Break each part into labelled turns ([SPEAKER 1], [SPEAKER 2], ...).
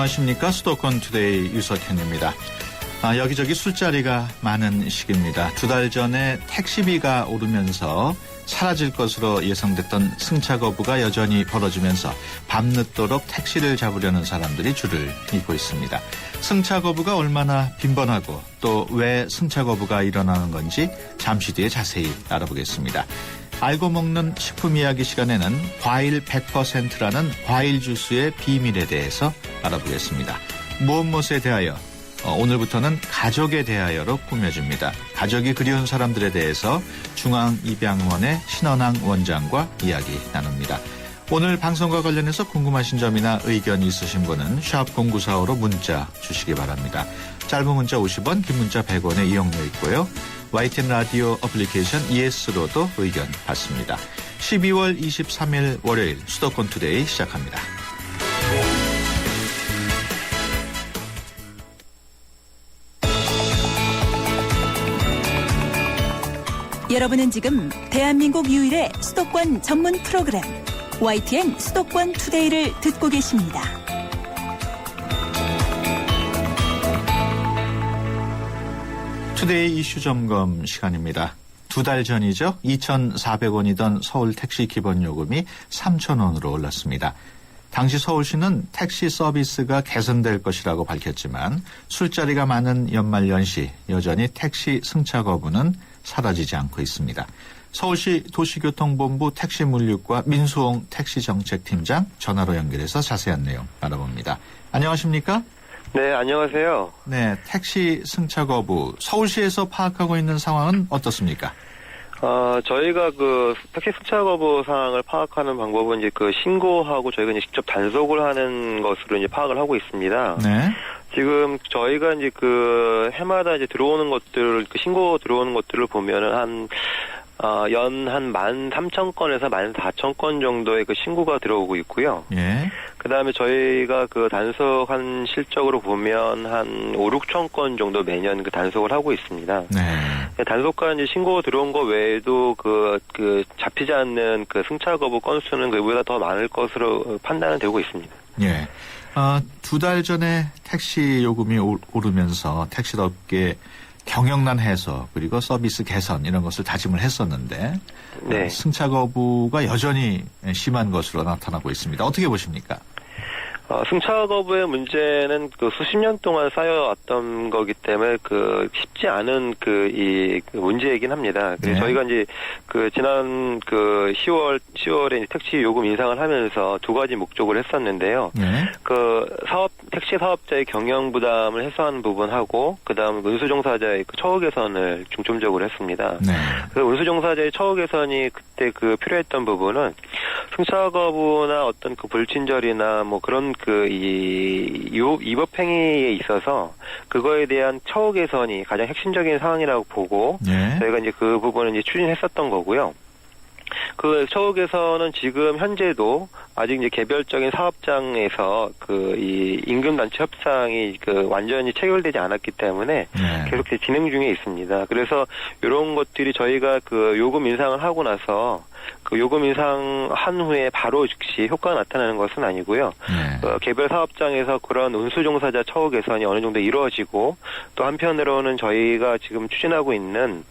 [SPEAKER 1] 안녕하십니까. 수도권 투데이 유석현입니다. 여기저기 술자리가 많은 시기입니다. 2달 전에 택시비가 오르면서 사라질 것으로 예상됐던 승차 거부가 여전히 벌어지면서 밤늦도록 택시를 잡으려는 사람들이 줄을 잇고 있습니다. 승차 거부가 얼마나 빈번하고 또 왜 승차 거부가 일어나는 건지 잠시 뒤에 자세히 알아보겠습니다. 알고 먹는 식품 이야기 시간에는 과일 100%라는 과일 주스의 비밀에 대해서 알아보겠습니다. 무엇에 대하여? 오늘부터는 가족에 대하여로 꾸며집니다. 가족이 그리운 사람들에 대해서 중앙입양원의 신원항 원장과 이야기 나눕니다. 오늘 방송과 관련해서 궁금하신 점이나 의견 있으신 분은 샵 0945로 문자 주시기 바랍니다. 짧은 문자 50원, 긴 문자 100원의 이용료 있고요. YTN 라디오 어플리케이션 ES로도 의견 받습니다. 12월 23일 월요일 수도권 투데이 시작합니다.
[SPEAKER 2] 여러분은 지금 대한민국 유일의 수도권 전문 프로그램 YTN 수도권 투데이를 듣고 계십니다.
[SPEAKER 1] 투데이 이슈 점검 시간입니다. 2달 전이죠. 2,400원이던 서울 택시 기본 요금이 3,000원으로 올랐습니다. 당시 서울시는 택시 서비스가 개선될 것이라고 밝혔지만 술자리가 많은 연말연시 여전히 택시 승차 거부는 사라지지 않고 있습니다. 서울시 도시교통본부 택시물류과 민수홍 택시정책팀장 전화로 연결해서 자세한 내용 알아봅니다. 안녕하십니까?
[SPEAKER 3] 네, 안녕하세요.
[SPEAKER 1] 네, 택시 승차 거부 서울시에서 파악하고 있는 상황은 어떻습니까?
[SPEAKER 3] 저희가 택시 승차 거부 상황을 파악하는 방법은 이제 신고하고 저희가 이제 직접 단속을 하는 것으로 이제 파악을 하고 있습니다.
[SPEAKER 1] 네.
[SPEAKER 3] 지금 저희가 이제 해마다 이제 들어오는 것들, 신고 들어오는 것들을 보면은 연 13,000건에서 14,000건 정도의 신고가 들어오고 있고요.
[SPEAKER 1] 예.
[SPEAKER 3] 그 다음에 저희가 단속한 실적으로 보면 한 5,000~6,000건 정도 매년 단속을 하고 있습니다.
[SPEAKER 1] 네.
[SPEAKER 3] 단속과 이제 신고 들어온 거 외에도 잡히지 않는 승차 거부 건수는 그보다 더 많을 것으로 판단은 되고 있습니다.
[SPEAKER 1] 예. 2달 전에 택시 요금이 오르면서 택시업계 경영난 해소 그리고 서비스 개선 이런 것을 다짐을 했었는데
[SPEAKER 3] 네.
[SPEAKER 1] 승차 거부가 여전히 심한 것으로 나타나고 있습니다. 어떻게 보십니까?
[SPEAKER 3] 승차 거부의 문제는 수십 년 동안 쌓여왔던 거기 때문에 쉽지 않은 이 문제이긴 합니다.
[SPEAKER 1] 네.
[SPEAKER 3] 저희가 이제 지난 10월에 택시 요금 인상을 하면서 두 가지 목적을 했었는데요.
[SPEAKER 1] 네.
[SPEAKER 3] 택시 사업자의 경영 부담을 해소하는 부분하고 그다음 운수 종사자의 처우 개선을 중점적으로 했습니다.
[SPEAKER 1] 네.
[SPEAKER 3] 운수 종사자의 처우 개선이 그때 필요했던 부분은 승차 거부나 어떤 불친절이나 그런 위법 행위에 있어서 그거에 대한 처우 개선이 가장 핵심적인 상황이라고 보고
[SPEAKER 1] 네.
[SPEAKER 3] 저희가 이제 그 부분을 이제 추진했었던 거고요. 처우 개선은 지금 현재도 아직 이제 개별적인 사업장에서 이 임금 단체 협상이 완전히 체결되지 않았기 때문에
[SPEAKER 1] 네.
[SPEAKER 3] 계속 진행 중에 있습니다. 그래서 이런 것들이 저희가 요금 인상을 하고 나서 요금 인상한 후에 바로 즉시 효과가 나타나는 것은 아니고요.
[SPEAKER 1] 네.
[SPEAKER 3] 개별 사업장에서 그런 운수 종사자 처우 개선이 어느 정도 이루어지고 또 한편으로는 저희가 지금 추진하고 있는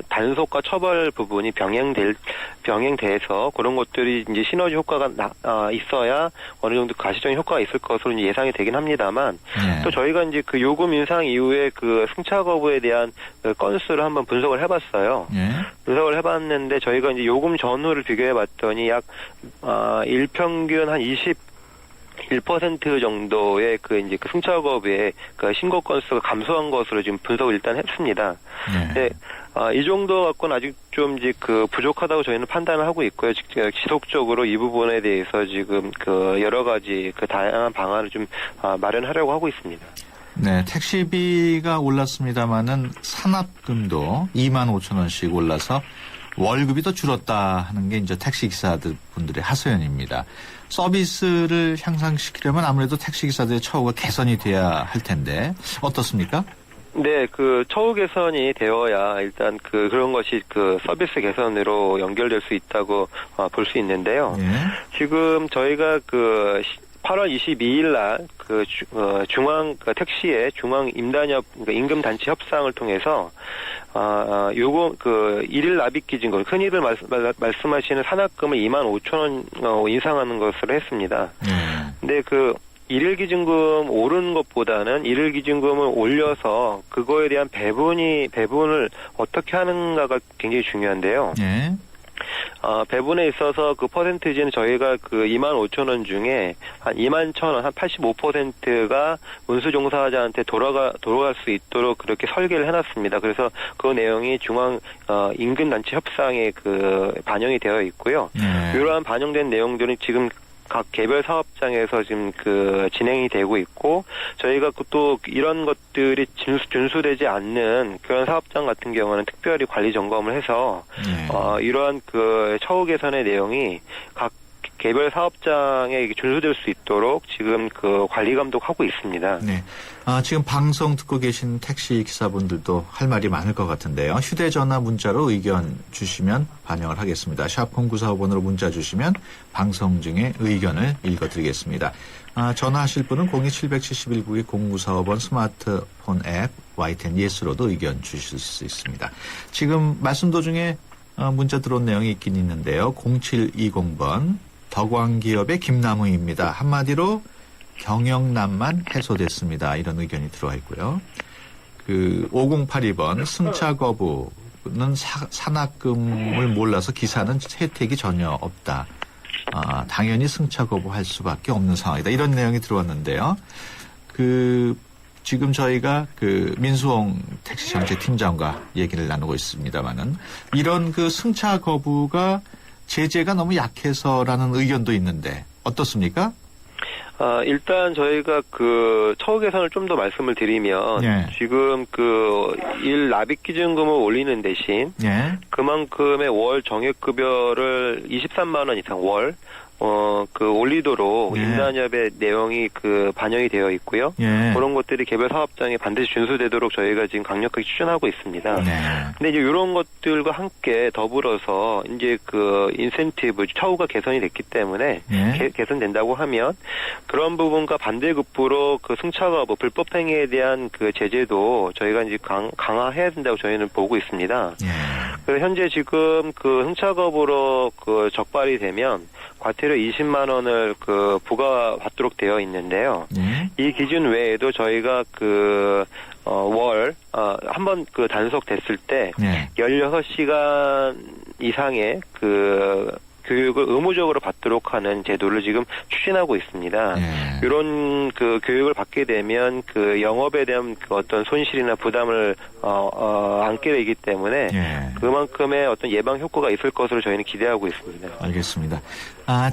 [SPEAKER 3] 단속과 처벌 부분이 병행돼서 그런 것들이 이제 시너지 효과가 있어야 어느 정도 가시적인 효과가 있을 것으로 이제 예상이 되긴 합니다만,
[SPEAKER 1] 네.
[SPEAKER 3] 또 저희가 이제 요금 인상 이후에 승차 거부에 대한 건수를 한번 분석을 해봤어요.
[SPEAKER 1] 네.
[SPEAKER 3] 분석을 해봤는데 저희가 이제 요금 전후를 비교해봤더니 약 일평균 한 1% 정도의 이제 승차 거부의 신고 건수가 감소한 것으로 지금 분석을 일단 했습니다.
[SPEAKER 1] 네.
[SPEAKER 3] 이 정도 갖고는 아직 좀 이제 부족하다고 저희는 판단을 하고 있고요. 지속적으로 이 부분에 대해서 지금 여러 가지 다양한 방안을 좀 마련하려고 하고 있습니다.
[SPEAKER 1] 네, 택시비가 올랐습니다마는 산업금도 25,000원씩 올라서 월급이 더 줄었다 하는 게 이제 택시기사들 분들의 하소연입니다. 서비스를 향상시키려면 아무래도 택시기사들의 처우가 개선이 돼야 할 텐데 어떻습니까?
[SPEAKER 3] 네, 처우 개선이 되어야 일단 그런 것이 서비스 개선으로 연결될 수 있다고 볼 수 있는데요.
[SPEAKER 1] 예.
[SPEAKER 3] 지금 저희가 8월 22일 날 중앙 택시의 중앙 임단협 그러니까 임금 단체 협상을 통해서 요금 일일 납입 기준금 흔히들 말씀하시는 산학금을 25,000원 인상하는 것으로 했습니다. 근데 일일 기준금 오르는 것보다는 일일 기준금을 올려서 그거에 대한 배분을 어떻게 하는가가 굉장히 중요한데요.
[SPEAKER 1] 네.
[SPEAKER 3] 배분에 있어서 그 퍼센티지는 저희가 25,000원 중에 한 21,000원, 한 85%가 운수종사자한테 돌아갈 수 있도록 그렇게 설계를 해놨습니다. 그래서 그 내용이 중앙 임금단체 협상에 반영이 되어 있고요. 이러한 반영된 내용들은 지금 각 개별 사업장에서 지금 진행이 되고 있고 저희가 또 이런 것들이 준수되지 않는 그런 사업장 같은 경우는 특별히 관리 점검을 해서 이러한 처우 개선의 내용이 각 개별 사업장에 준수될 수 있도록 지금 관리 감독하고 있습니다.
[SPEAKER 1] 네. 지금 방송 듣고 계신 택시 기사분들도 할 말이 많을 것 같은데요. 휴대전화 문자로 의견 주시면 반영을 하겠습니다. 샵 0945번으로 문자 주시면 방송 중에 의견을 읽어드리겠습니다. 전화하실 분은 0277192-0945번 스마트폰 앱 YTN 예스로도 의견 주실 수 있습니다. 지금 말씀 도중에 문자 들어온 내용이 있긴 있는데요. 0720번 덕왕기업의 김남우입니다. 한마디로 경영난만 해소됐습니다. 이런 의견이 들어와 있고요. 5082번 승차 거부는 산학금을 몰라서 기사는 혜택이 전혀 없다. 당연히 승차 거부할 수밖에 없는 상황이다. 이런 내용이 들어왔는데요. 지금 저희가 민수홍 택시정책팀장과 얘기를 나누고 있습니다만은 이런 승차 거부가 제재가 너무 약해서라는 의견도 있는데 어떻습니까?
[SPEAKER 3] 일단 저희가 처우 개선을 좀 더 말씀을 드리면 지금 일 납입 기준금을 올리는 대신 그만큼의 월 정액급여를 23만 원 이상 월 올리도록 임단협의 내용이 반영이 되어 있고요. 그런 것들이 개별 사업장에 반드시 준수되도록 저희가 지금 강력하게 추진하고 있습니다. 근데 이제 이런 것들과 함께 더불어서 이제 인센티브 처우가 개선이 됐기 때문에 개선된다고 하면 그런 부분과 반대급부로 승차 거부 불법 행위에 대한 제재도 저희가 이제 강화해야 된다고 저희는 보고 있습니다. 그래서 현재 지금 승차 거부로 적발이 되면 과태료 20만 원을 부과받도록 되어 있는데요. 이 기준 외에도 저희가 한 번 단속됐을 때 16시간 이상의 교육을 의무적으로 받도록 하는 제도를 지금 추진하고 있습니다. 이런 교육을 받게 되면 영업에 대한 어떤 손실이나 부담을 안게 되기 때문에 그만큼의 어떤 예방 효과가 있을 것으로 저희는 기대하고 있습니다.
[SPEAKER 1] 알겠습니다.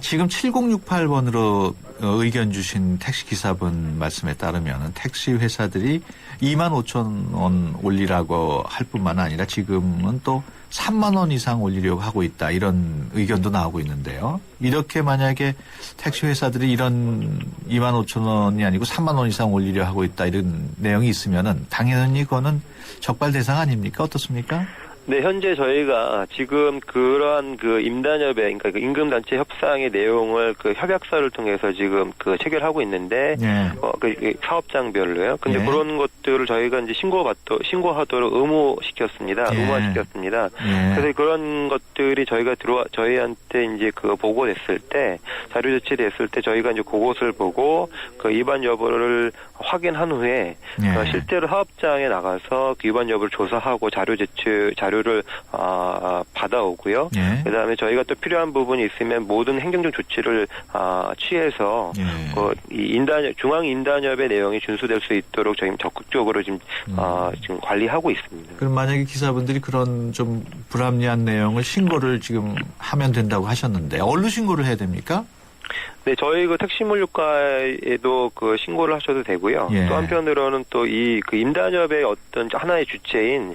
[SPEAKER 1] 지금 7068번으로 의견 주신 택시 기사분 말씀에 따르면 택시 회사들이 25,000원 올리라고 할 뿐만 아니라 지금은 또 3만 원 이상 올리려고 하고 있다. 이런 의견도 나오고 있는데요. 이렇게 만약에 택시 회사들이 이런 25,000원이 아니고 3만 원 이상 올리려 하고 있다. 이런 내용이 있으면은 당연히 그거는 적발 대상 아닙니까? 어떻습니까?
[SPEAKER 3] 네, 현재 저희가 지금 그러한 임단협의, 그러니까 임금단체 협상의 내용을 협약서를 통해서 지금 체결하고 있는데, 사업장별로요. 근데 그런 것들을 저희가 이제 신고하도록 의무시켰습니다. 의무화시켰습니다. 그래서 그런 것들이 저희한테 이제 보고됐을 때, 자료 제출됐을 때 저희가 이제 그것을 보고 위반 여부를 확인한 후에 실제로 사업장에 나가서 위반 여부를 조사하고 자료를 받아오고요. 그다음에 저희가 또 필요한 부분이 있으면 모든 행정적 조치를 취해서 중앙 임단협의 내용이 준수될 수 있도록 저희 적극적으로 지금 관리하고 있습니다.
[SPEAKER 1] 그럼 만약에 기사분들이 그런 좀 불합리한 내용을 신고를 지금 하면 된다고 하셨는데 어디로 신고를 해야 됩니까?
[SPEAKER 3] 네, 저희 택시물류과에도 신고를 하셔도 되고요. 또 한편으로는 또 임단협의 어떤 하나의 주체인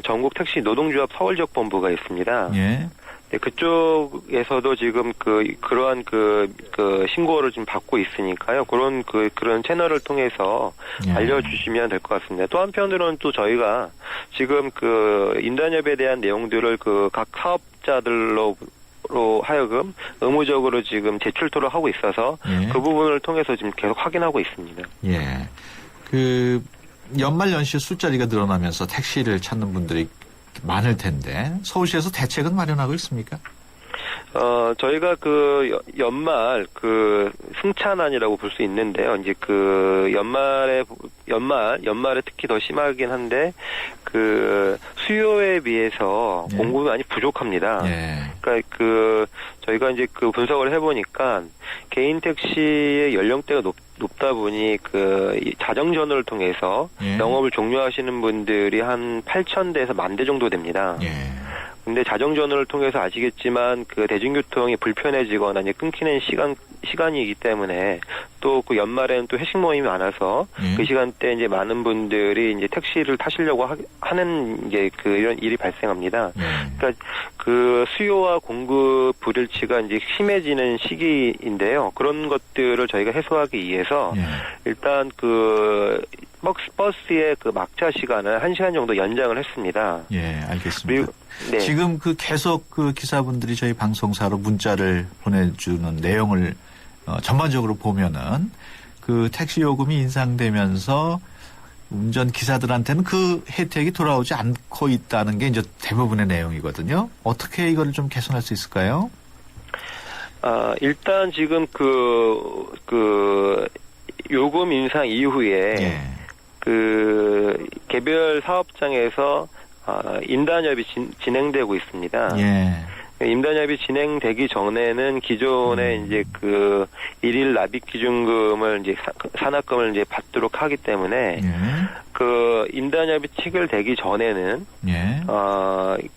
[SPEAKER 3] 전국 택시 노동조합 서울 지역 본부가 있습니다. 네, 그쪽에서도 지금 그러한 신고를 지금 받고 있으니까요. 그런 채널을 통해서 알려주시면 될 것 같습니다. 또 한편으로는 또 저희가 지금 임단협에 대한 내용들을 각 사업자들로 하여금 의무적으로 지금 제출토록 하고 있어서
[SPEAKER 1] 예.
[SPEAKER 3] 그 부분을 통해서 지금 계속 확인하고 있습니다.
[SPEAKER 1] 예. 그 연말 연시에 술자리가 늘어나면서 택시를 찾는 분들이 많을 텐데 서울시에서 대책은 마련하고 있습니까?
[SPEAKER 3] 저희가 그 연말 그 승차난이라고 볼 수 있는데요. 이제 그 연말에 특히 더 심하긴 한데 그 수요에 비해서
[SPEAKER 1] 예.
[SPEAKER 3] 공급이 많이 부족합니다.
[SPEAKER 1] 예.
[SPEAKER 3] 그러니까 그 저희가 이제 그 분석을 해보니까 개인 택시의 연령대가 높다 보니 그 자정 전후를 통해서
[SPEAKER 1] 예.
[SPEAKER 3] 영업을 종료하시는 분들이 한 8,000대에서 10,000대 정도 됩니다.
[SPEAKER 1] 예.
[SPEAKER 3] 근데 자정 전후를 통해서 아시겠지만 그 대중교통이 불편해지거나 이제 끊기는 시간이기 때문에 또 그 연말에는 또 회식 모임이 많아서
[SPEAKER 1] 예.
[SPEAKER 3] 그 시간대 이제 많은 분들이 이제 택시를 타시려고 하는 이제 그 이런 일이 발생합니다.
[SPEAKER 1] 예.
[SPEAKER 3] 그러니까 그 수요와 공급 불일치가 이제 심해지는 시기인데요. 그런 것들을 저희가 해소하기 위해서
[SPEAKER 1] 예.
[SPEAKER 3] 일단 그 버스의 그 막차 시간을 1시간 정도 연장을 했습니다.
[SPEAKER 1] 예, 알겠습니다.
[SPEAKER 3] 네.
[SPEAKER 1] 지금 그 계속 그 기사분들이 저희 방송사로 문자를 보내주는 내용을 전반적으로 보면은 그 택시 요금이 인상되면서 운전 기사들한테는 그 혜택이 돌아오지 않고 있다는 게 이제 대부분의 내용이거든요. 어떻게 이거를 좀 개선할 수 있을까요?
[SPEAKER 3] 일단 지금 그 요금 인상 이후에
[SPEAKER 1] 예.
[SPEAKER 3] 그 개별 사업장에서 임단협이 진행되고 있습니다.
[SPEAKER 1] 예.
[SPEAKER 3] 임단협이 진행되기 전에는 기존에 이제 그 일일 납입 기준금을 이제 산학금을 이제 받도록 하기 때문에
[SPEAKER 1] 예.
[SPEAKER 3] 그 임단협이 체결되기 전에는
[SPEAKER 1] 예.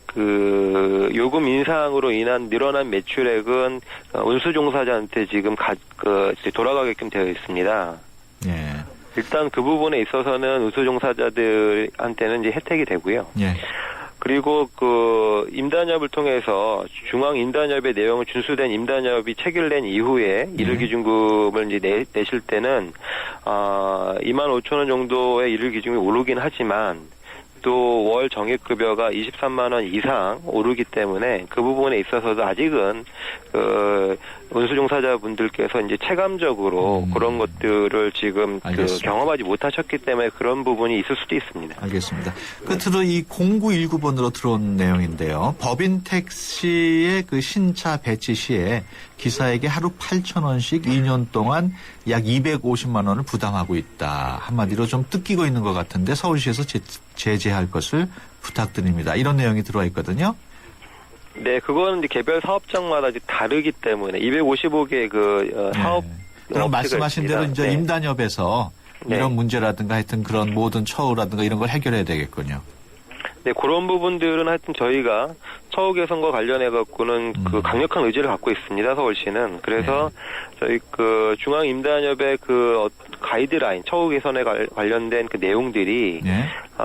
[SPEAKER 3] 그 요금 인상으로 인한 늘어난 매출액은 운수 종사자한테 지금 돌아가게끔 되어 있습니다.
[SPEAKER 1] 예.
[SPEAKER 3] 일단 그 부분에 있어서는 운수 종사자들한테는 이제 혜택이 되고요.
[SPEAKER 1] 예.
[SPEAKER 3] 그리고 그 임단협을 통해서 중앙 임단협의 내용을 준수된 임단협이 체결된 이후에 일일 기준금을 이제 내실 때는 25,000원 정도의 일일 기준금이 오르긴 하지만 또 월 정액급여가 23만 원 이상 오르기 때문에 그 부분에 있어서도 아직은 그 운수종사자분들께서 이제 체감적으로 그런 것들을 지금 그 경험하지 못하셨기 때문에 그런 부분이 있을 수도 있습니다.
[SPEAKER 1] 알겠습니다. 끝으로 이 0919번으로 들어온 내용인데요. 법인 택시의 그 신차 배치 시에 기사에게 하루 8,000원씩 2년 동안 약 250만 원을 부담하고 있다. 한마디로 좀 뜯기고 있는 것 같은데 서울시에서 제재할 것을 부탁드립니다. 이런 내용이 들어와 있거든요.
[SPEAKER 3] 네, 그거는 이제 개별 사업장마다 이제 다르기 때문에 255개 그 사업
[SPEAKER 1] 그럼 말씀하신 대로 이제
[SPEAKER 3] 네.
[SPEAKER 1] 임단협에서
[SPEAKER 3] 네.
[SPEAKER 1] 이런 문제라든가 하여튼 그런 모든 처우라든가 이런 걸 해결해야 되겠군요.
[SPEAKER 3] 네, 그런 부분들은 하여튼 저희가 처우 개선과 관련해 갖고는 그 강력한 의지를 갖고 있습니다. 서울시는. 그래서 저희 그 중앙 임단협의 그 가이드라인, 처우 개선에 관련된 그 내용들이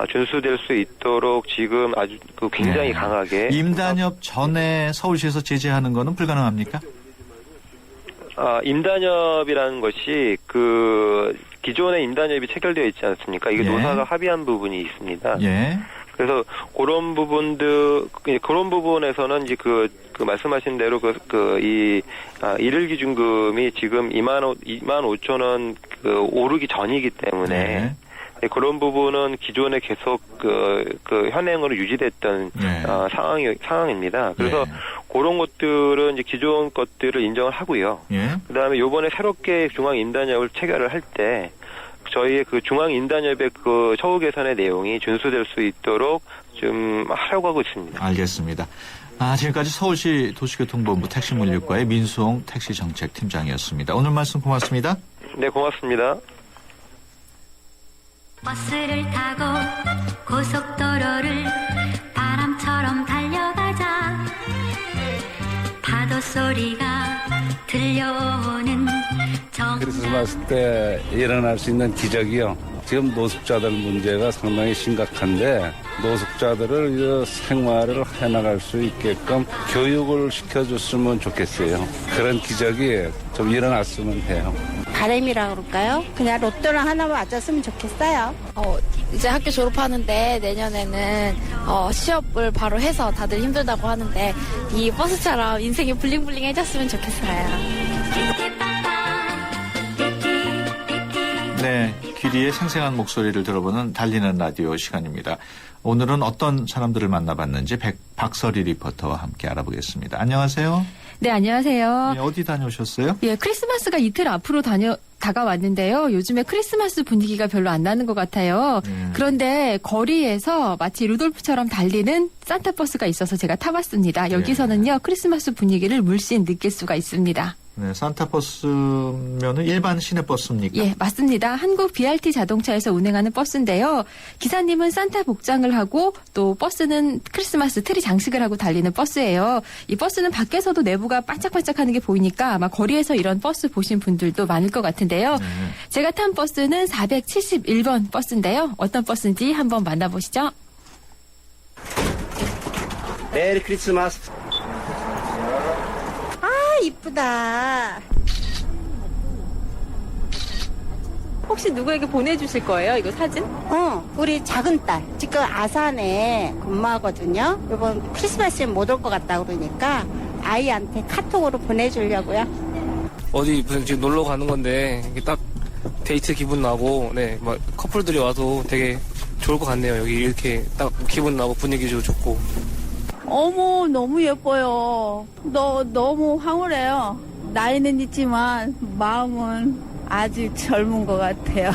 [SPEAKER 3] 준수될 수 있도록 지금 아주 그 굉장히 강하게
[SPEAKER 1] 임단협 전에 서울시에서 제재하는 거는 불가능합니까?
[SPEAKER 3] 임단협이라는 것이 그 기존의 임단협이 체결되어 있지 않습니까? 이게 노사가 합의한 부분이 있습니다.
[SPEAKER 1] 예.
[SPEAKER 3] 그래서 그런 부분에서는 이제 그 말씀하신 대로 일일 기준금이 지금 25,000원 오르기 전이기 때문에 그런 부분은 기존에 계속 그 현행으로 유지됐던 상황입니다. 그래서 그런 것들은 이제 기존 것들을 인정을 하고요. 그다음에 요번에 새롭게 중앙 임단협을 체결을 할 때 저희의 그 중앙임단협의 그 처우 개선의 내용이 준수될 수 있도록 좀 하려고 하고 있습니다.
[SPEAKER 1] 알겠습니다. 지금까지 서울시 도시교통본부 택시물류과의 민수홍 택시정책팀장이었습니다. 오늘 말씀 고맙습니다.
[SPEAKER 3] 네, 고맙습니다.
[SPEAKER 4] 버스를 타고 고속도로를 바람처럼 달려가자. 파도 소리가 들려오는
[SPEAKER 5] 크리스마스 때 일어날 수 있는 기적이요. 지금 노숙자들 문제가 상당히 심각한데 노숙자들을 생활을 해나갈 수 있게끔 교육을 시켜줬으면 좋겠어요. 그런 기적이 좀 일어났으면 해요.
[SPEAKER 6] 바람이라 그럴까요? 그냥 로또랑 하나 맞았으면 좋겠어요.
[SPEAKER 7] 이제 학교 졸업하는데 내년에는 취업을 바로 해서 다들 힘들다고 하는데 이 버스처럼 인생이 블링블링해졌으면 좋겠어요.
[SPEAKER 1] 네, 귀리의 생생한 목소리를 들어보는 달리는 라디오 시간입니다. 오늘은 어떤 사람들을 만나봤는지 박설희 리포터와 함께 알아보겠습니다. 안녕하세요.
[SPEAKER 8] 네, 안녕하세요.
[SPEAKER 1] 네, 어디 다녀오셨어요?
[SPEAKER 8] 예, 크리스마스가 이틀 앞으로 다가왔는데요. 요즘에 크리스마스 분위기가 별로 안 나는 것 같아요. 그런데 거리에서 마치 루돌프처럼 달리는 산타버스가 있어서 제가 타봤습니다. 여기서는요, 크리스마스 분위기를 물씬 느낄 수가 있습니다.
[SPEAKER 1] 네, 산타버스면은 일반 시내버스입니까?
[SPEAKER 8] 예, 맞습니다. 한국 BRT 자동차에서 운행하는 버스인데요. 기사님은 산타 복장을 하고 또 버스는 크리스마스 트리 장식을 하고 달리는 버스예요. 이 버스는 밖에서도 내부가 반짝반짝하는 게 보이니까 아마 거리에서 이런 버스 보신 분들도 많을 것 같은데요. 제가 탄 버스는 471번 버스인데요. 어떤 버스인지 한번 만나보시죠.
[SPEAKER 9] 메리 크리스마스.
[SPEAKER 6] 이쁘다.
[SPEAKER 8] 혹시 누구에게 보내주실 거예요? 이거 사진?
[SPEAKER 6] 우리 작은 딸 지금 아산에 근무하거든요. 이번 크리스마스에 못 올 것 같다 그러니까 아이한테 카톡으로 보내주려고요.
[SPEAKER 10] 어디 무슨 지금 놀러 가는 건데 이게 딱 데이트 기분 나고 네, 막 커플들이 와도 되게 좋을 것 같네요. 여기 이렇게 딱 기분 나고 분위기도 좋고.
[SPEAKER 11] 어머, 너무 예뻐요. 너무 황홀해요. 나이는 있지만 마음은 아직 젊은 것 같아요.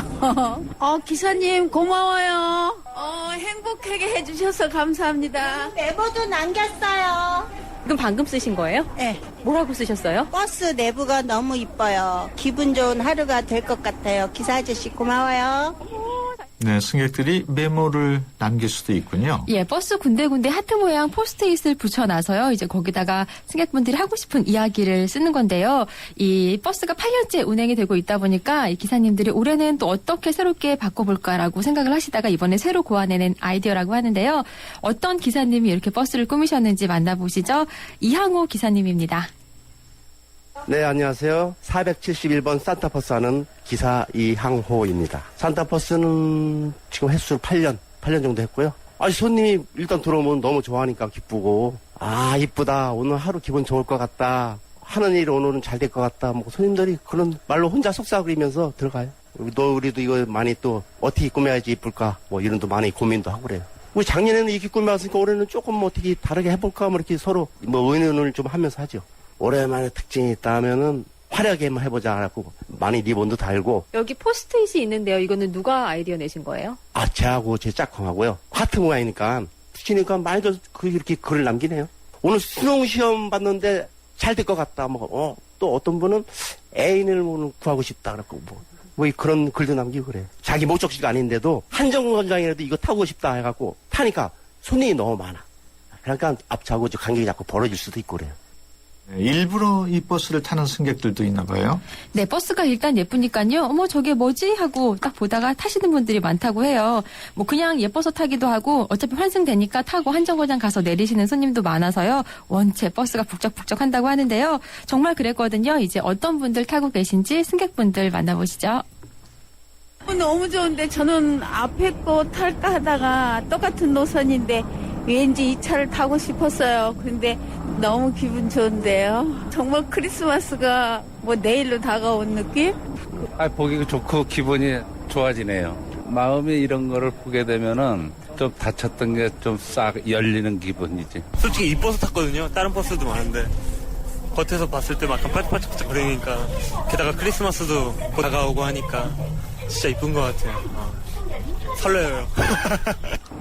[SPEAKER 11] 기사님 고마워요. 행복하게 해주셔서 감사합니다.
[SPEAKER 6] 메모도 남겼어요.
[SPEAKER 8] 이건 방금 쓰신 거예요?
[SPEAKER 6] 네.
[SPEAKER 8] 뭐라고 쓰셨어요?
[SPEAKER 6] 버스 내부가 너무 이뻐요. 기분 좋은 하루가 될 것 같아요. 기사 아저씨 고마워요.
[SPEAKER 1] 네, 승객들이 메모를 남길 수도 있군요.
[SPEAKER 8] 예, 버스 군데군데 하트 모양 포스트잇을 붙여놔서요. 이제 거기다가 승객분들이 하고 싶은 이야기를 쓰는 건데요. 이 버스가 8년째 운행이 되고 있다 보니까 이 기사님들이 올해는 또 어떻게 새롭게 바꿔볼까라고 생각을 하시다가 이번에 새로 고안해낸 아이디어라고 하는데요. 어떤 기사님이 이렇게 버스를 꾸미셨는지 만나보시죠. 이항호 기사님입니다.
[SPEAKER 9] 네, 안녕하세요. 471번 산타버스 하는 기사 이항호입니다. 산타버스는 지금 횟수 8년 정도 했고요. 손님이 일단 들어오면 너무 좋아하니까 기쁘고, 이쁘다. 오늘 하루 기분 좋을 것 같다. 하는 일 오늘은 잘 될 것 같다. 뭐 손님들이 그런 말로 혼자 속삭이면서 들어가요. 우리도 이거 많이 또 어떻게 꾸며야지 이쁠까. 뭐 이런 또 많이 고민도 하고 그래요. 우리 작년에는 이렇게 꾸며왔으니까 올해는 조금 뭐 어떻게 다르게 해볼까. 뭐 이렇게 서로 뭐 의논을 좀 하면서 하죠. 오랜만에 특징이 있다면은 화려하게 한번 해보자 하고 많이 리본도 달고.
[SPEAKER 8] 여기 포스트잇이 있는데요. 이거는 누가 아이디어 내신 거예요?
[SPEAKER 9] 제하고 제 짝꿍하고요. 하트 모양이니까 붙이니까 많이들 이렇게 글을 남기네요. 오늘 수능 시험 봤는데 잘 될 것 같다. 또 어떤 분은 애인을 구하고 싶다 그랬고 뭐 그런 글도 남기고 그래요. 자기 목적지가 아닌데도 한정거장이라도 이거 타고 싶다 해갖고 타니까 손님이 너무 많아. 그러니까 앞차고 간격이 자꾸 벌어질 수도 있고 그래요.
[SPEAKER 1] 네, 일부러 이 버스를 타는 승객들도 있나 봐요.
[SPEAKER 8] 네, 버스가 일단 예쁘니까요. 어머, 저게 뭐지? 하고 딱 보다가 타시는 분들이 많다고 해요. 뭐 그냥 예뻐서 타기도 하고 어차피 환승되니까 타고 한정거장 가서 내리시는 손님도 많아서요. 원체 버스가 북적북적 한다고 하는데요. 정말 그랬거든요. 이제 어떤 분들 타고 계신지 승객분들 만나보시죠.
[SPEAKER 11] 너무 좋은데 저는 앞에 거 탈까 하다가 똑같은 노선인데 왠지 이 차를 타고 싶었어요. 근데 너무 기분 좋은데요. 정말 크리스마스가 뭐 내일로 다가온 느낌?
[SPEAKER 5] 보기 좋고 기분이 좋아지네요. 마음이 이런 거를 보게 되면은 좀 다쳤던 게 좀 싹 열리는 기분이지.
[SPEAKER 12] 솔직히 이 버스 탔거든요. 다른 버스도 많은데 겉에서 봤을 때 약간 반짝반짝 거리니까, 게다가 크리스마스도 곧 다가오고 하니까 진짜 이쁜 것 같아요. 설레요.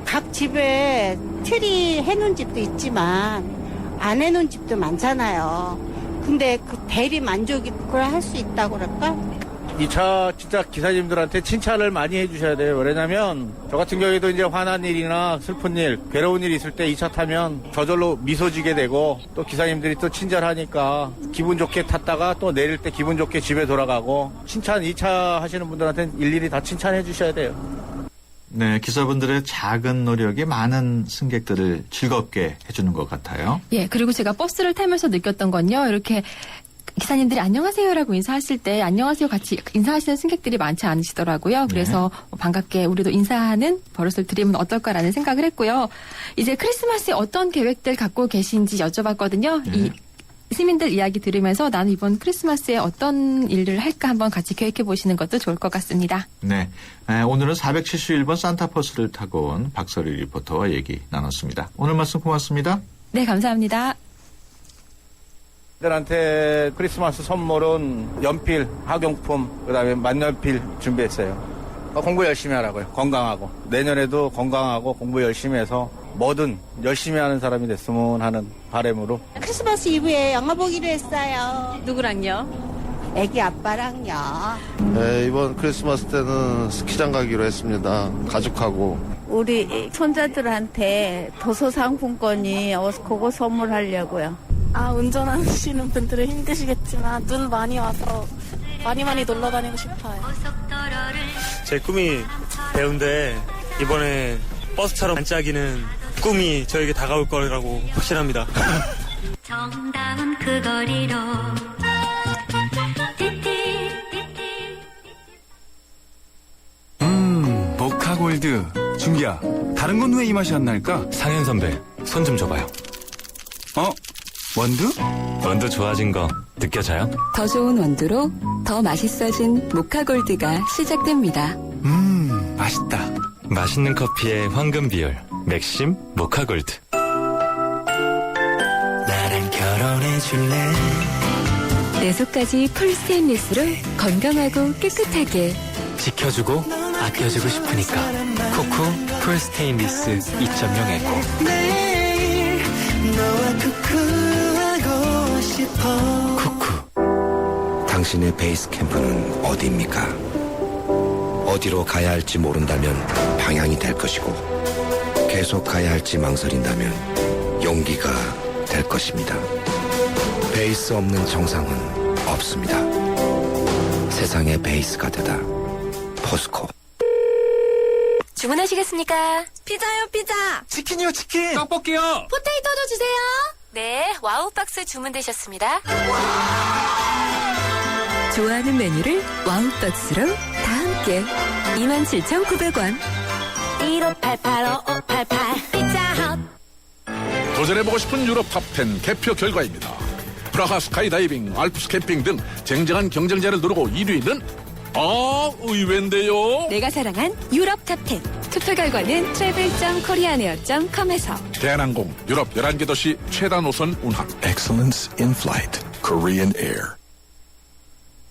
[SPEAKER 6] 각 집에 트리 해놓은 집도 있지만 안 해놓은 집도 많잖아요. 근데 그 대리 만족이 그걸 할 수 있다고 그럴까?
[SPEAKER 13] 이 차 진짜 기사님들한테 칭찬을 많이 해주셔야 돼요. 왜냐면 저 같은 경우에도 이제 화난 일이나 슬픈 일, 괴로운 일이 있을 때 이 차 타면 저절로 미소 지게 되고 또 기사님들이 또 친절하니까 기분 좋게 탔다가 또 내릴 때 기분 좋게 집에 돌아가고 칭찬 이 차 하시는 분들한테는 일일이 다 칭찬해 주셔야 돼요.
[SPEAKER 1] 네, 기사분들의 작은 노력이 많은 승객들을 즐겁게 해주는 것 같아요.
[SPEAKER 8] 예, 그리고 제가 버스를 타면서 느꼈던 건요. 이렇게 기사님들이 안녕하세요라고 인사하실 때 안녕하세요 같이 인사하시는 승객들이 많지 않으시더라고요. 그래서 반갑게 우리도 인사하는 버릇을 들이면 어떨까라는 생각을 했고요. 이제 크리스마스에 어떤 계획들 갖고 계신지 여쭤봤거든요. 이 시민들 이야기 들으면서 나는 이번 크리스마스에 어떤 일을 할까 한번 같이 계획해 보시는 것도 좋을 것 같습니다.
[SPEAKER 1] 네. 오늘은 471번 산타버스를 타고 온 박설희 리포터와 얘기 나눴습니다. 오늘 말씀 고맙습니다.
[SPEAKER 8] 네, 감사합니다.
[SPEAKER 13] 들한테 크리스마스 선물은 연필, 학용품, 그다음에 만년필 준비했어요. 공부 열심히 하라고요. 건강하고. 내년에도 건강하고 공부 열심히 해서 뭐든 열심히 하는 사람이 됐으면 하는 바람으로.
[SPEAKER 6] 크리스마스 이브에 영화 보기로 했어요.
[SPEAKER 2] 누구랑요?
[SPEAKER 6] 애기 아빠랑요.
[SPEAKER 14] 네, 이번 크리스마스 때는 스키장 가기로 했습니다. 가족하고.
[SPEAKER 11] 우리 손자들한테 도서 상품권이 그거 선물하려고요.
[SPEAKER 7] 운전하시는 분들은 힘드시겠지만 눈 많이 와서 많이 놀러 다니고 싶어요.
[SPEAKER 12] 제 꿈이 배우인데 이번에 버스처럼 반짝이는 꿈이 저에게 다가올 거라고 확신합니다.
[SPEAKER 4] 정다운 그 거리로
[SPEAKER 15] 모카골드. 준기야, 다른 건 왜 이 맛이 안 날까?
[SPEAKER 16] 상현 선배, 손 좀 줘봐요.
[SPEAKER 15] 원두?
[SPEAKER 16] 원두 좋아진 거 느껴져요?
[SPEAKER 17] 더 좋은 원두로 더 맛있어진 모카골드가 시작됩니다.
[SPEAKER 15] 맛있다.
[SPEAKER 16] 맛있는 커피의 황금 비율, 맥심 모카골드.
[SPEAKER 18] 나랑 결혼해줄래?
[SPEAKER 17] 내 속까지 풀 스테인리스로 건강하고 깨끗하게
[SPEAKER 18] 지켜주고 아껴주고 싶으니까 쿠쿠 풀 스테인리스 2.0 에코. 매일 너와 쿠쿠하고 싶어. 쿠쿠. 당신의 베이스 캠프는 어디입니까? 어디로 가야 할지 모른다면 방향이 될 것이고, 계속 가야 할지 망설인다면 용기가 될 것입니다. 베이스 없는 정상은 없습니다. 세상의 베이스가 되다. 포스코.
[SPEAKER 17] 주문하시겠습니까? 피자요, 피자.
[SPEAKER 18] 치킨이요, 치킨.
[SPEAKER 15] 떡볶이요.
[SPEAKER 17] 포테이토도 주세요. 네, 와우 박스 주문되셨습니다. 좋아하는 메뉴를 와우 박스로 다 함께 27,900원. 1588-5588 피자헛.
[SPEAKER 19] 도전해보고 싶은 유럽 탑10 개표 결과입니다. 프라하 스카이다이빙, 알프스 캠핑 등 쟁쟁한 경쟁자를 누르고 1위는 의외인데요.
[SPEAKER 17] 내가 사랑한 유럽 탑10. 투표 결과는 travel.koreaneer.com에서
[SPEAKER 19] 대한항공 유럽 11개 도시 최다 노선 운항.
[SPEAKER 20] Excellence in flight. Korean Air.